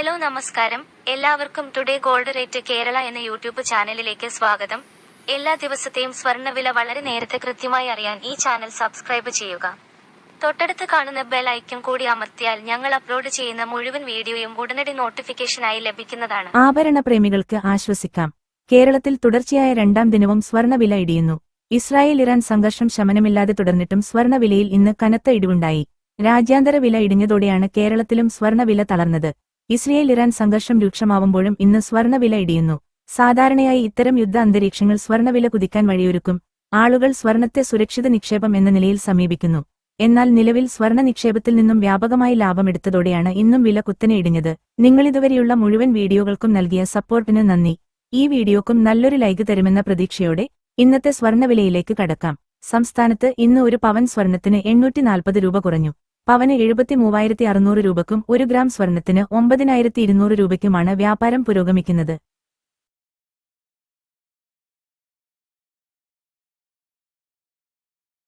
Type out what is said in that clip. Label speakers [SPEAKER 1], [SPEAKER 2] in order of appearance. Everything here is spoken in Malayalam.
[SPEAKER 1] ഹലോ നമസ്കാരം, എല്ലാവർക്കും ടുഡേ ഗോൾഡ് റേറ്റ് കേരള എന്ന യൂട്യൂബ് ചാനലിലേക്ക് സ്വാഗതം. എല്ലാ ദിവസത്തെയും സ്വർണ്ണവില വളരെ നേരത്തെ കൃത്യമായി അറിയാൻ ഈ ചാനൽ സബ്സ്ക്രൈബ് ചെയ്യുക. തൊട്ടടുത്ത് കാണുന്ന ബെൽ ഐക്കൺ കൂടി അമർത്തിയാൽ ഞങ്ങൾ അപ്ലോഡ് ചെയ്യുന്ന മുഴുവൻ വീഡിയോയും ഉടനടി നോട്ടിഫിക്കേഷനായി ലഭിക്കുന്നതാണ്.
[SPEAKER 2] ആഭരണ പ്രേമികൾക്ക് ആശ്വസിക്കാം. കേരളത്തിൽ തുടർച്ചയായ രണ്ടാം ദിനവും സ്വർണ്ണവില ഇടിയുന്നു. ഇസ്രായേൽ-ഇറാൻ സംഘർഷം ശമനമില്ലാതെ തുടർന്നിട്ടും സ്വർണ്ണവിലയിൽ ഇന്ന് കനത്ത ഇടിവുണ്ടായി. രാജ്യാന്തര വില ഇടിഞ്ഞതോടെയാണ് കേരളത്തിലും സ്വർണ്ണവില തളർന്നത്. ഇസ്രായേൽ-ഇറാൻ സംഘർഷം രൂക്ഷമാവുമ്പോഴും ഇന്ന് സ്വർണ്ണവില ഇടിയുന്നു. സാധാരണയായി ഇത്തരം യുദ്ധ അന്തരീക്ഷങ്ങൾ സ്വർണ്ണവില കുതിക്കാൻ വഴിയൊരുക്കും. ആളുകൾ സ്വർണ്ണത്തെ സുരക്ഷിത നിക്ഷേപം എന്ന നിലയിൽ സമീപിക്കുന്നു. എന്നാൽ നിലവിൽ സ്വർണ്ണ നിക്ഷേപത്തിൽ നിന്നും വ്യാപകമായി ലാഭമെടുത്തതോടെയാണ് ഇന്നും വില കുത്തനെ ഇടിഞ്ഞത്. നിങ്ങളിതുവരെയുള്ള മുഴുവൻ വീഡിയോകൾക്കും നൽകിയ സപ്പോർട്ടിന് നന്ദി. ഈ വീഡിയോക്കും നല്ലൊരു ലൈക്ക് തരുമെന്ന പ്രതീക്ഷയോടെ ഇന്നത്തെ സ്വർണ്ണവിലയിലേക്ക് കടക്കാം. സംസ്ഥാനത്ത് ഇന്ന് ഒരു പവൻ സ്വർണ്ണത്തിന് 840 രൂപ കുറഞ്ഞു. പവന് 73,600 രൂപക്കും 1 ഗ്രാം സ്വർണ്ണത്തിന് 9,200 രൂപയ്ക്കുമാണ് വ്യാപാരം പുരോഗമിക്കുന്നത്.